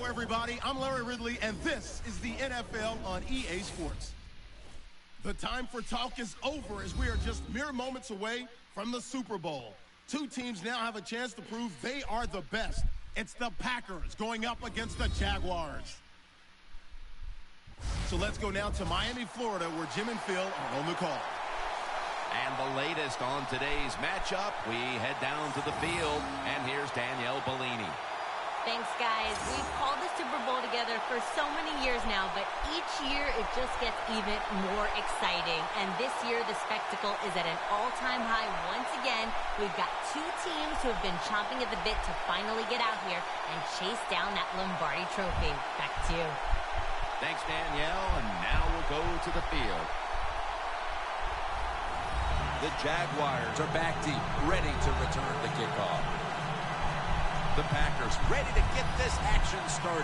everybody. I'm Larry Ridley, and this is the NFL on EA Sports. The time for talk is over as we are just mere moments away from the Super Bowl. Two teams now have a chance to prove they are the best. It's the Packers going up against the Jaguars. So let's go now to Miami, Florida, where Jim and Phil are on the call. And the latest on today's matchup, we head down to the field, and here's Danielle Bellini. Thanks, guys. We've called the Super Bowl together for so many years now, but each year it just gets even more exciting. And this year, the spectacle is at an all-time high once again. We've got two teams who have been chomping at the bit to finally get out here and chase down that Lombardi trophy. Back to you. Thanks, Danielle. And now we'll go to the field. The Jaguars are back deep, ready to return the kickoff. The Packers ready to get this action started.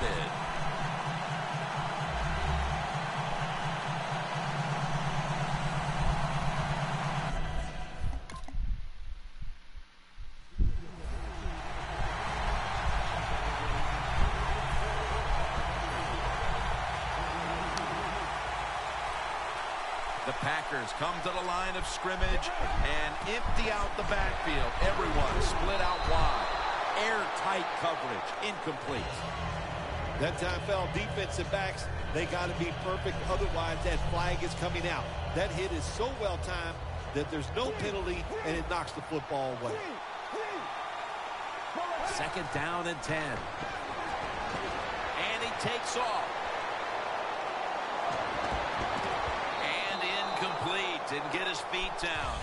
The Packers come to the line of scrimmage and empty out the backfield. Everyone split out wide. Airtight coverage, incomplete. That time fell defensive backs. They got to be perfect. Otherwise, that flag is coming out. That hit is so well timed that there's no penalty, and it knocks the football away. Second down and 10. And he takes off. And incomplete. Didn't get his feet down.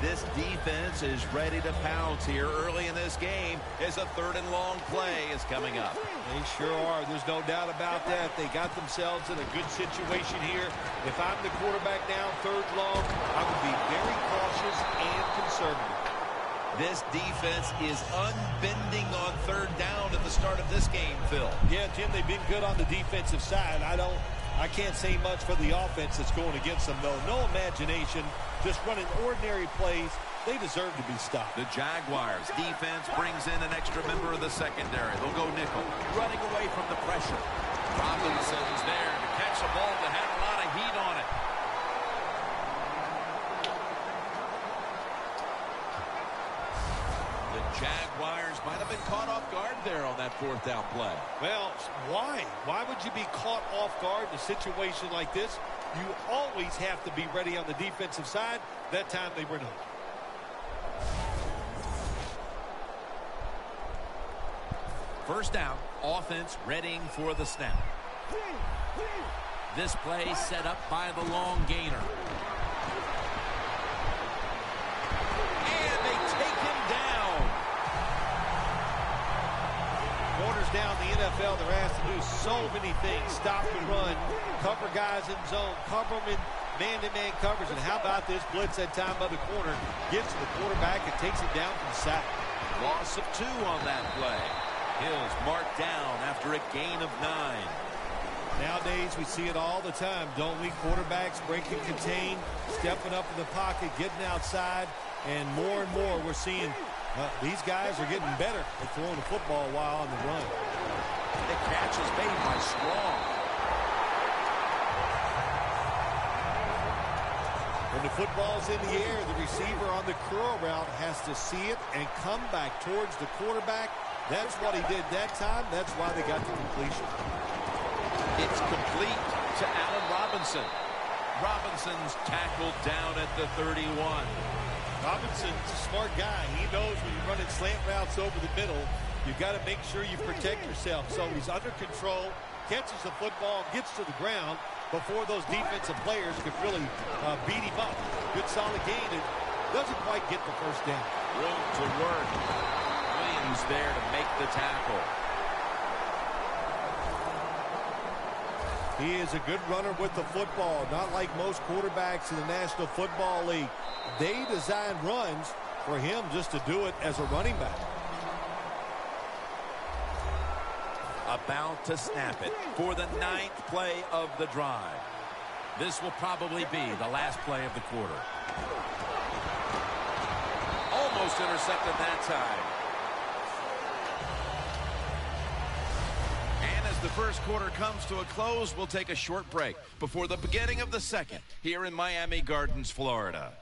This defense is ready to pounce here early in this game as a third and long play is coming up. They sure are. There's no doubt about that. They got themselves in a good situation here. If I'm the quarterback down third long, I would be very cautious and conservative. This defense is unbending on third down at the start of this game, Phil. Yeah, Jim, they've been good on the defensive side. I can't say much for the offense that's going against them, though. No imagination, just running ordinary plays. They deserve to be stopped. The Jaguars defense brings in an extra member of the secondary. They'll go nickel, running away from the pressure. Robinson's there to catch a ball that had a lot of heat on it. The Jaguars might have been caught off guard there on that fourth down play. Well, why? Why would you be caught off guard in a situation like this? You always have to be ready on the defensive side. That time they were not. First down, offense readying for the snap. This play set up by the long gainer. And they take him down. Corners down the NFL, they're asked to do so many things. Stop the run, cover guys in zone, cover them in man-to-man coverage. And how about this blitz that time by the corner? Gets to the quarterback and takes him down from the sack. Loss of 2 on that play. Hill's marked down after a gain of 9. Nowadays, we see it all the time, don't we? Quarterbacks break and contain, stepping up in the pocket, getting outside, and more we're seeing these guys are getting better at throwing the football while on the run. The catch is made by Strong. When the football's in the air, the receiver on the curl route has to see it and come back towards the quarterback. That's what he did that time. That's why they got the completion. It's complete to Allen Robinson. Robinson's tackled down at the 31. Robinson's a smart guy. He knows when you're running slant routes over the middle, you've got to make sure you protect yourself. So he's under control, catches the football, gets to the ground before those defensive players can really beat him up. Good solid gain and doesn't quite get the first down. Room to work. Williams there to make the tackle. He is a good runner with the football, not like most quarterbacks in the National Football League. They design runs for him just to do it as a running back. About to snap it for the 9th play of the drive. This will probably be the last play of the quarter. Almost intercepted that time. the first quarter comes to a close, we'll take a short break before the beginning of the second here in Miami Gardens, Florida.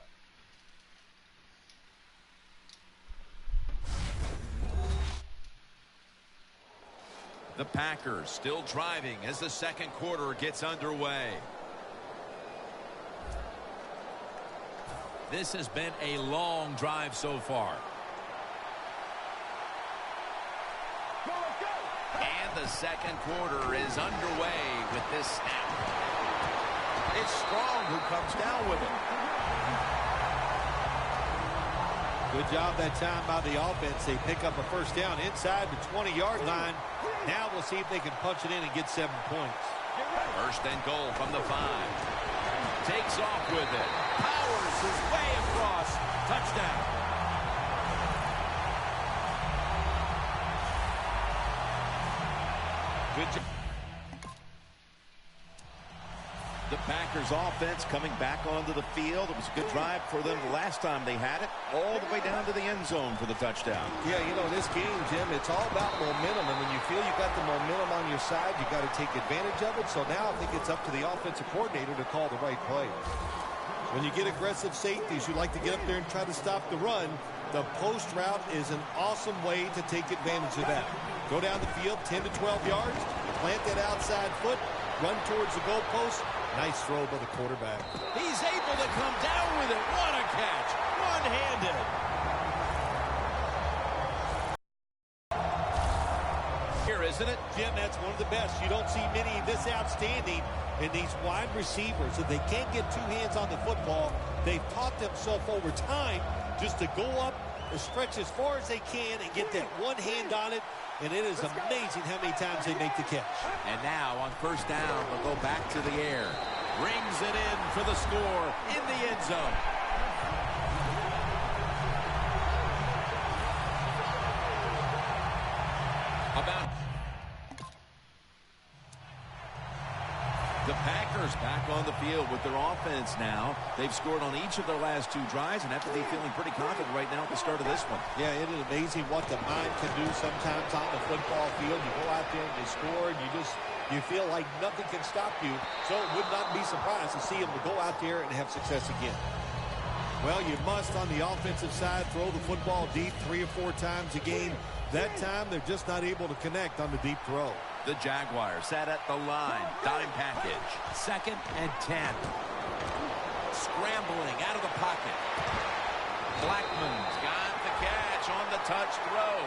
The Packers still driving as the second quarter gets underway. This has been a long drive so far. And the second quarter is underway with this snap. It's Strong who comes down with it. Good job that time by the offense. They pick up a first down inside the 20-yard line. Now we'll see if they can punch it in and get 7 points. First and goal from the 5. Takes off with it. Powers his way across. Touchdown. Good job. The Packers offense coming back onto the field. It was a good drive for them the last time they had it, all the way down to the end zone for the touchdown. Yeah, you know, this game, Jim, it's all about momentum. And when you feel you got the momentum on your side, you got to take advantage of it. So now I think it's up to the offensive coordinator to call the right plays. When you get aggressive safeties, you like to get up there and try to stop the run. The post route is an awesome way to take advantage of that. Go down the field 10 to 12 yards, plant that outside foot, run towards the goalpost. Nice throw by the quarterback. He's able to come down with it. What a catch. One-handed. Here, isn't it? Jim, that's one of the best. You don't see many this outstanding. And these wide receivers, if they can't get 2 hands on the football, they've taught themselves over time just to go up and stretch as far as they can and get that one hand on it. And it is amazing how many times they make the catch. And now on first down, they'll go back to the air. Brings it in for the score in the end zone. The Packers back on the field with their offense now. They've scored on each of their last 2 drives and have to be feeling pretty confident right now at the start of this one. Yeah, it is amazing what the mind can do sometimes on the football field. You go out there and you score and you feel like nothing can stop you. So it would not be surprised to see them to go out there and have success again. Well, you must on the offensive side throw the football deep 3 or 4 times a game. That time they're just not able to connect on the deep throw. The Jaguars sat at the line. Dime package. 2nd and 10. Scrambling out of the pocket. Blackman's got the catch on the touch throw.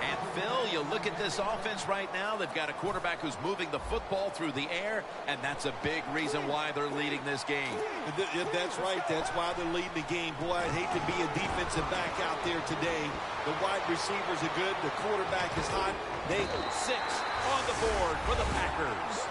And Phil, you look at this offense right now. They've got a quarterback who's moving the football through the air, and that's a big reason why they're leading this game. That's right. That's why they're leading the game. Boy, I'd hate to be a defensive back out there today. The wide receivers are good. The quarterback is hot. 6 on the board for the Packers.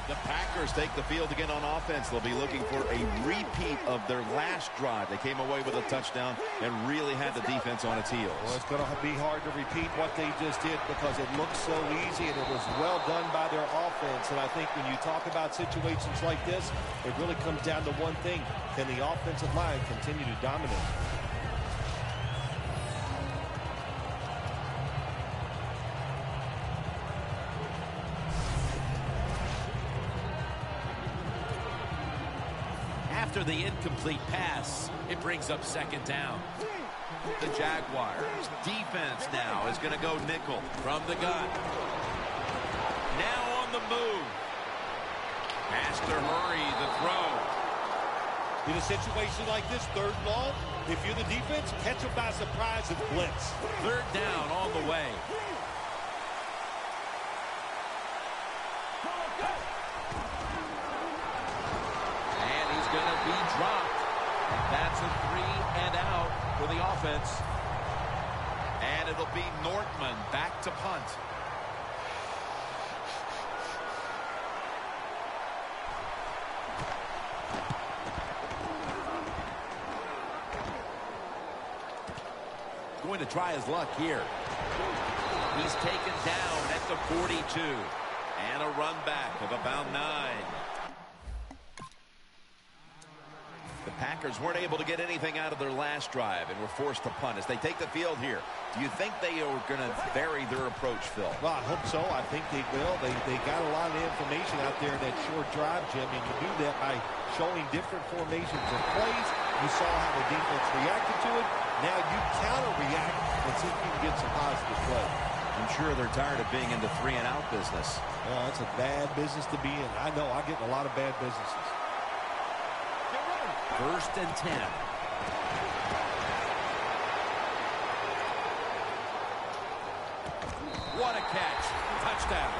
The Packers take the field again on offense. They'll be looking for a repeat of their last drive. They came away with a touchdown and really had the defense on its heels. Well, it's going to be hard to repeat what they just did because it looked so easy and it was well done by their offense. And I think when you talk about situations like this, it really comes down to one thing. Can the offensive line continue to dominate? After the incomplete pass, it brings up 2nd down. The Jaguars defense now is going to go nickel from the gun. Now on the move. Has to hurry the throw. In a situation like this, 3rd and long, if you're the defense, catch them by surprise and blitz. 3rd down on the way. Going to be dropped. And that's a 3 and out for the offense. And it'll be Nortman back to punt. Going to try his luck here. He's taken down at the 42. And a run back of about 9. The Packers weren't able to get anything out of their last drive and were forced to punt as they take the field here. Do you think they are going to vary their approach, Phil? Well, I hope so. I think they will. They got a lot of information out there in that short drive, Jim, and you do that by showing different formations and plays. You saw how the defense reacted to it. Now you counter-react and see if you can get some positive play. I'm sure they're tired of being in the 3-and-out business. Well, that's a bad business to be in. I know. I get in a lot of bad businesses. 1st and 10. What a catch. Touchdown.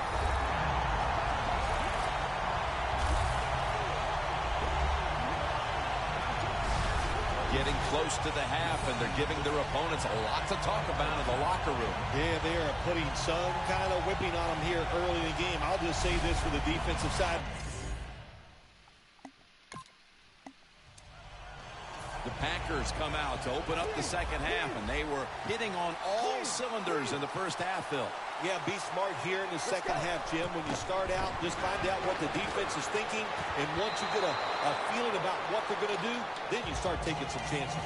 Getting close to the half, and they're giving their opponents a lot to talk about in the locker room. Yeah, they are putting some kind of whipping on them here early in the game. I'll just say this for the defensive side. The Packers come out to open up the second half, and they were hitting on all cylinders in the first half, Phil. Yeah, be smart here in the second half, Jim. When you start out, just find out what the defense is thinking, and once you get a feeling about what they're going to do, then you start taking some chances.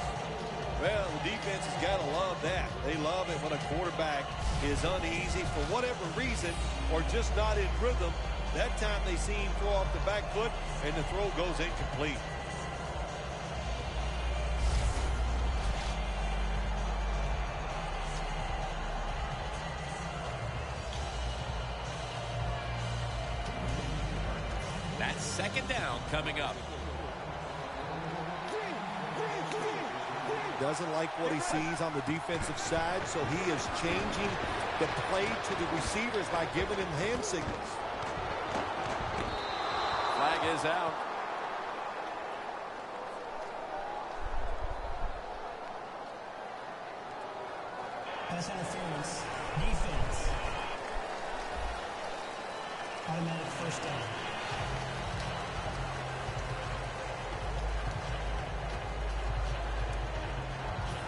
Well, the defense has got to love that. They love it when a quarterback is uneasy for whatever reason or just not in rhythm. That time they see him throw off the back foot, and the throw goes incomplete. Second down coming up. Doesn't like what he sees on the defensive side, so he is changing the play to the receivers by giving him hand signals. Flag is out. Pass interference. Defense. Automatic first down.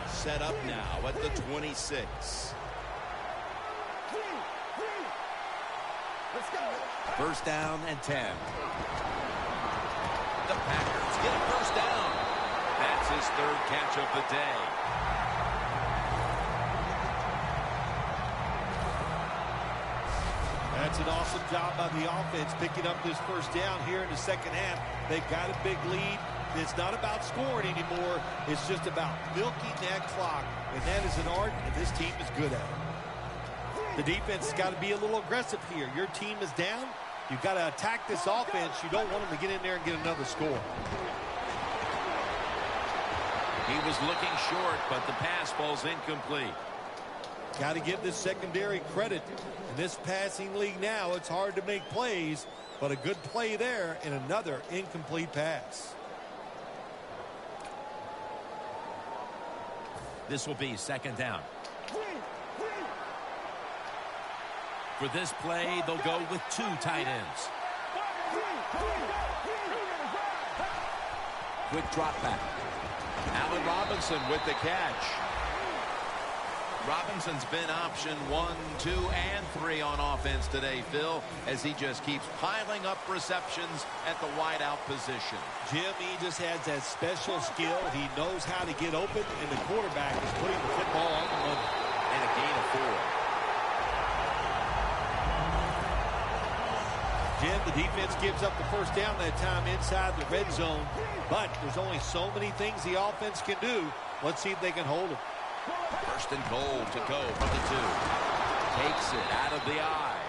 Set up now at the 26. First down and 10. The Packers get a first down. That's his 3rd catch of the day. That's an awesome job by the offense picking up this first down here in the second half. They got a big lead. It's not about scoring anymore. It's just about milking that clock. And that is an art, and this team is good at it. The defense has got to be a little aggressive here. Your team is down. You've got to attack this offense. You don't want them to get in there and get another score. He was looking short, but the pass falls incomplete. Got to give this secondary credit. In this passing league now, it's hard to make plays, but a good play there and another incomplete pass. This will be second down. For this play, they'll go with 2 tight ends. Quick drop back. Allen Robinson with the catch. Robinson's been option 1, 2, and 3 on offense today, Phil, as he just keeps piling up receptions at the wideout position. Jim, he just has that special skill. He knows how to get open, and the quarterback is putting the football on the money. And a gain of 4. Jim, the defense gives up the first down that time inside the red zone, but there's only so many things the offense can do. Let's see if they can hold it. First and goal to go from the 2. Takes it out of the eye.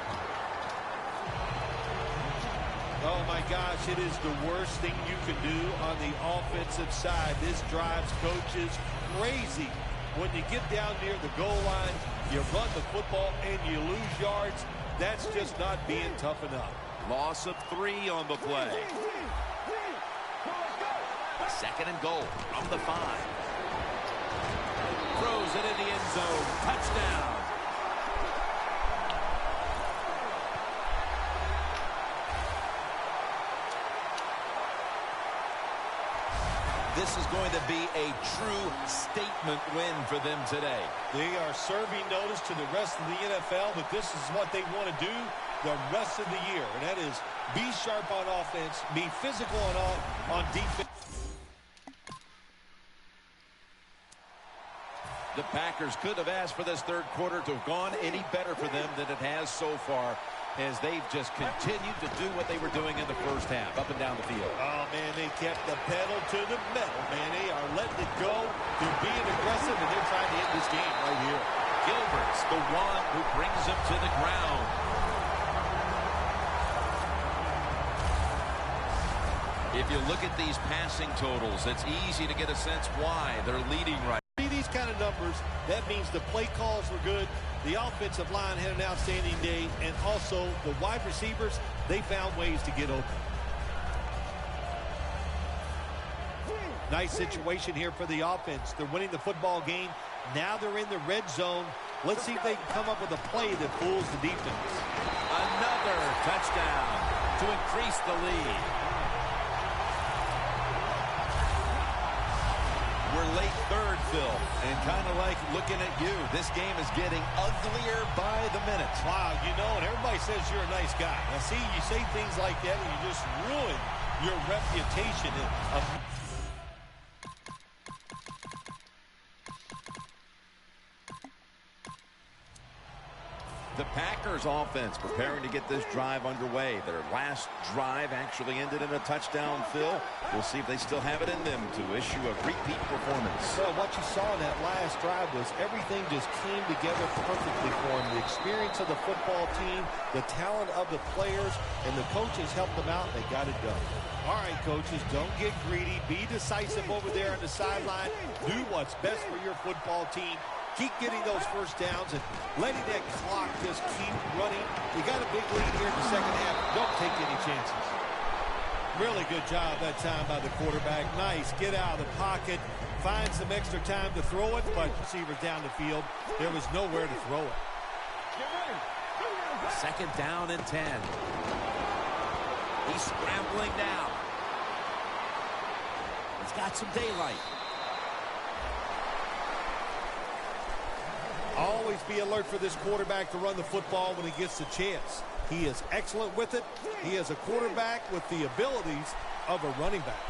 Oh, my gosh, it is the worst thing you can do on the offensive side. This drives coaches crazy. When you get down near the goal line, you run the football and you lose yards. That's just not being tough enough. Loss of 3 on the play. Second and goal from the 5. Throws it in the end zone. Touchdown. This is going to be a true statement win for them today. They are serving notice to the rest of the NFL that this is what they want to do, the rest of the year. And that is be sharp on offense, be physical on defense. The Packers could have asked for this third quarter to have gone any better for them than it has so far, as they've just continued to do what they were doing in the first half, up and down the field. Oh, man, they kept the pedal to the metal, man. They are letting it go. They're being aggressive, and they're trying to end this game right here. Gilbert's the one who brings them to the ground. If you look at these passing totals, it's easy to get a sense why they're leading right. These kind of numbers, that means the play calls were good. The offensive line had an outstanding day, and also the wide receivers, they found ways to get open. Nice situation here for the offense. They're winning the football game. Now they're in the red zone. Let's see if they can come up with a play that fools the defense. Another touchdown to increase the lead. We're late third, Phil, and kind of like looking at you. This game is getting uglier by the minute. Wow, you know, and everybody says you're a nice guy. Now, see, you say things like that, and you just ruin your reputation. The Packers offense preparing to get this drive underway. Their last drive actually ended in a touchdown, Phil. We'll see if they still have it in them to issue a repeat performance. So what you saw in that last drive was everything just came together perfectly for them. The experience of the football team, the talent of the players, and the coaches helped them out, and they got it done. All right, coaches, don't get greedy. Be decisive over there on the sideline. Do what's best for your football team. Keep getting those first downs and letting that clock just keep running. You got a big lead here in the second half. Don't take any chances. Really good job that time by the quarterback. Nice. Get out of the pocket. Find some extra time to throw it, but receivers down the field. There was nowhere to throw it. Second down and 10. He's scrambling now. He's got some daylight. Always be alert for this quarterback to run the football when he gets the chance. He is excellent with it. He is a quarterback with the abilities of a running back.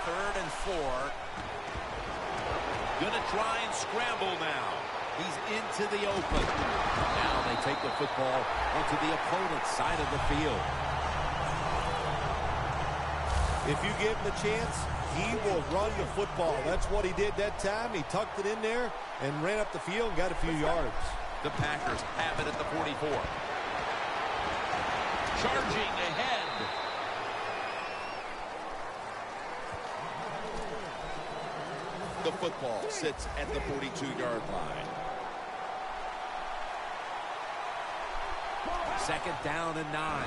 Third and 4. Gonna try and scramble now. He's into the open. Now they take the football onto the opponent's side of the field. If you give him the chance, he will run the football. That's what he did that time. He tucked it in there and ran up the field and got a few yards. The Packers have it at the 44. Charging ahead. The football sits at the 42-yard line. Second down and 9.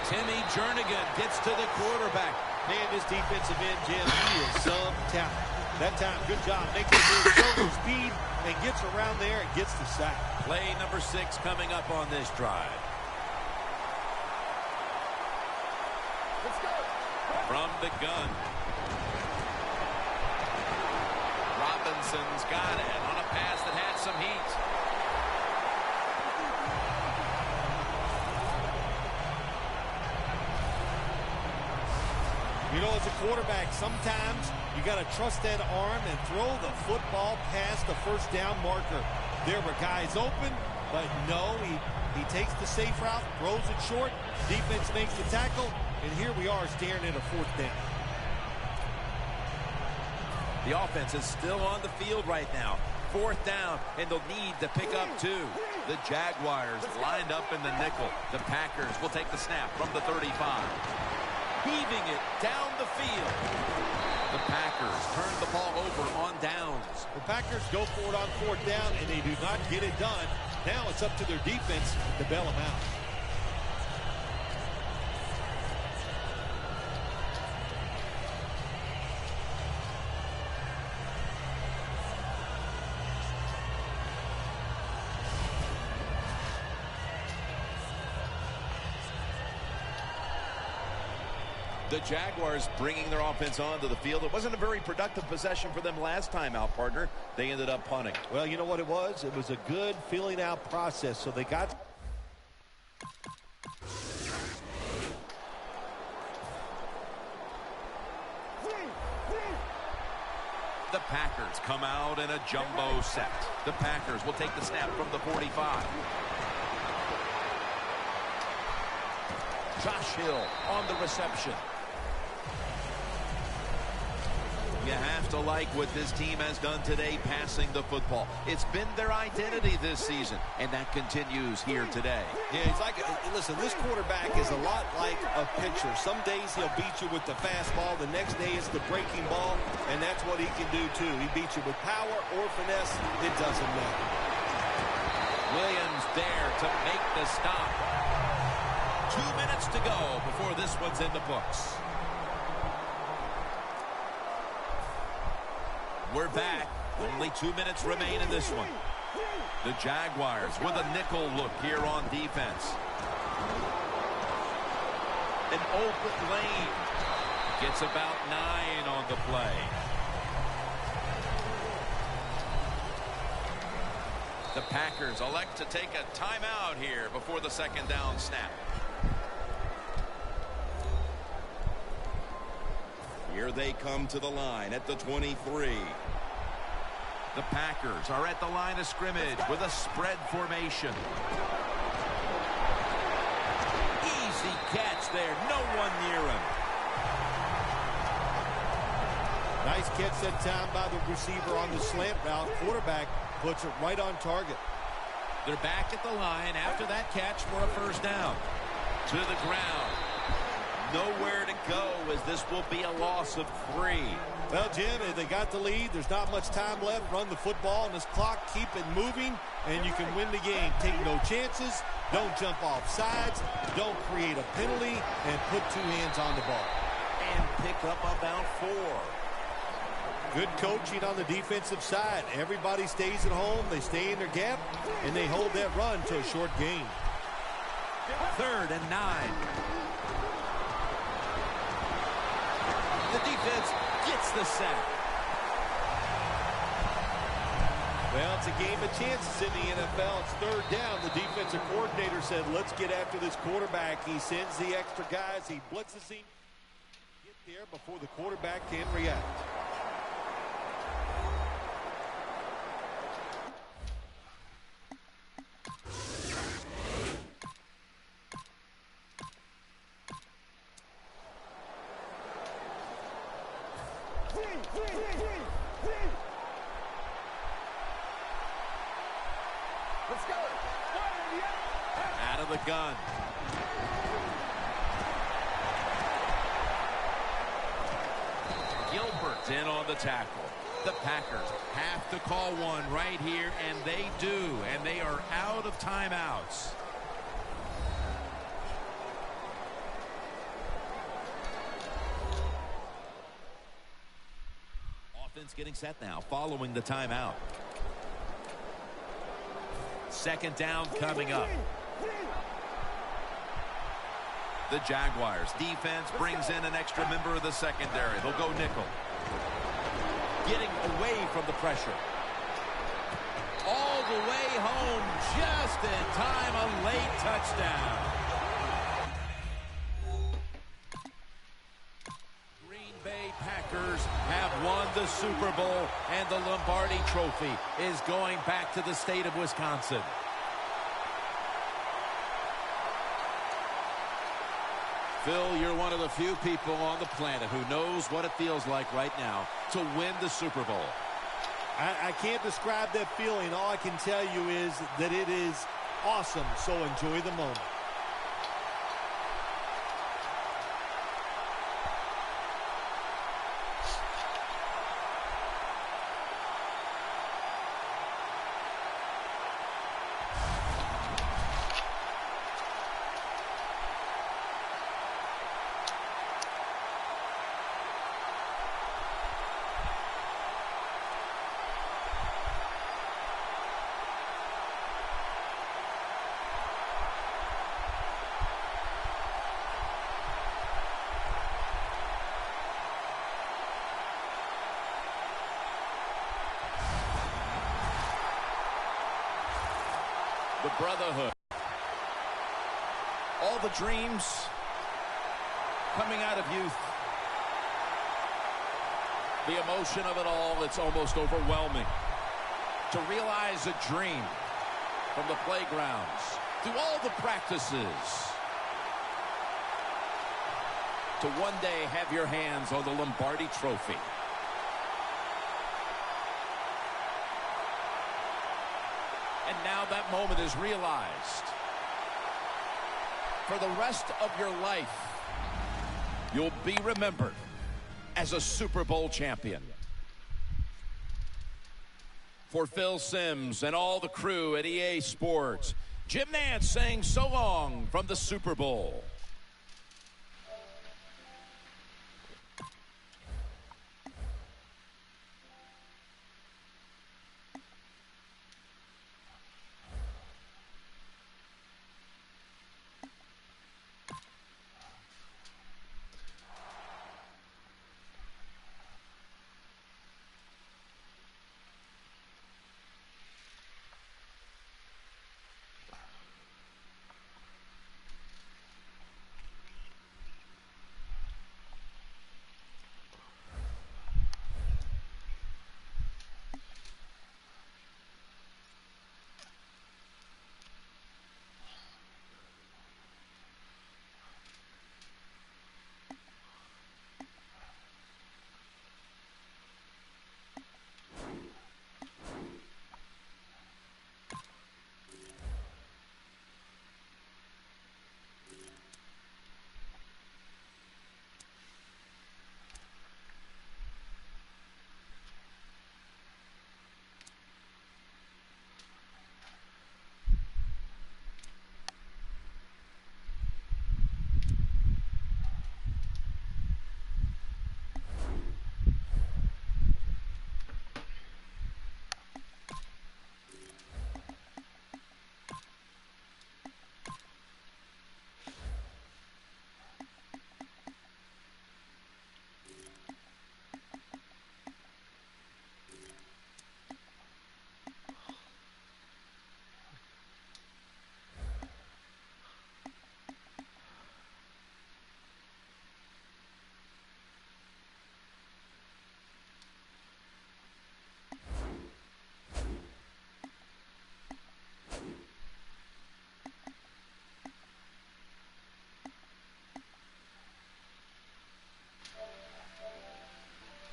Timmy Jernigan gets to the quarterback. Man, this defensive end, Jim, he is some talent. That time, good job making his shoulder speed and gets around there and gets the sack. Play number 6 coming up on this drive. Let's go. From the gun. Robinson's got it on a pass that had some heat. You know, as a quarterback, sometimes you got to trust that arm and throw the football past the first down marker. There were guys open, but no, he takes the safe route, throws it short, defense makes the tackle, and here we are staring at a fourth down. The offense is still on the field right now. Fourth down, and they'll need to pick up 2. The Jaguars lined up in the nickel. The Packers will take the snap from the 35. Heaving it down the field. The Packers turn the ball over on downs. The Packers go for it on fourth down, and they do not get it done. Now it's up to their defense to bail them out. The Jaguars bringing their offense onto the field. It wasn't a very productive possession for them last time out, partner. They ended up punting. Well, you know what it was? It was a good filling out process. So they got Packers come out in a jumbo set. The Packers will take the snap from the 45. Josh Hill on the reception. You have to like what this team has done today passing the football. It's been their identity this season, and that continues here today. Yeah, he's like, listen, this quarterback is a lot like a pitcher. Some days he'll beat you with the fastball. The next day it's the breaking ball, and that's what he can do too. He beats you with power or finesse. It doesn't matter. Williams there to make the stop. 2 minutes to go before this one's in the books. We're back. Only 2 minutes remain in this one. The Jaguars with a nickel look here on defense. An open lane. Gets about 9 on the play. The Packers elect to take a timeout here before the second down snap. Here they come to the line at the 23. The Packers are at the line of scrimmage with a spread formation. Easy catch there. No one near him. Nice catch that time by the receiver on the slant route. Quarterback puts it right on target. They're back at the line after that catch for a first down. To the ground. Nowhere to go as this will be a loss of 3. Well, Jim, if they got the lead, there's not much time left. Run the football on this clock, keep it moving, and you can win the game. Take no chances, don't jump off sides, don't create a penalty, and put 2 hands on the ball. And pick up about 4. Good coaching on the defensive side. Everybody stays at home, they stay in their gap, and they hold that run to a short gain. 3rd and 9. The defense gets the sack. Well, it's a game of chances in the NFL. It's 3rd down. The defensive coordinator said, let's get after this quarterback. He sends the extra guys. He blitzes him. Get there before the quarterback can react. Out of the gun. Gilbert's in on the tackle. The Packers have to call one right here, and they do, and they are out of timeouts. Offense getting set now, following the timeout. Second down coming up. The Jaguars defense brings in an extra member of the secondary. They'll go nickel. Getting away from the pressure. All the way home just in time. A late touchdown. Green Bay Packers have won the Super Bowl, and the Lombardi Trophy is going back to the state of Wisconsin. Phil, you're one of the few people on the planet who knows what it feels like right now to win the Super Bowl. I can't describe that feeling. All I can tell you is that it is awesome, so enjoy the moment. The brotherhood. All the dreams coming out of youth. The emotion of it all, it's almost overwhelming. To realize a dream from the playgrounds, through all the practices, to one day have your hands on the Lombardi Trophy. And now that moment is realized. For the rest of your life, you'll be remembered as a Super Bowl champion. For Phil Simms and all the crew at EA Sports, Jim Nantz saying so long from the Super Bowl.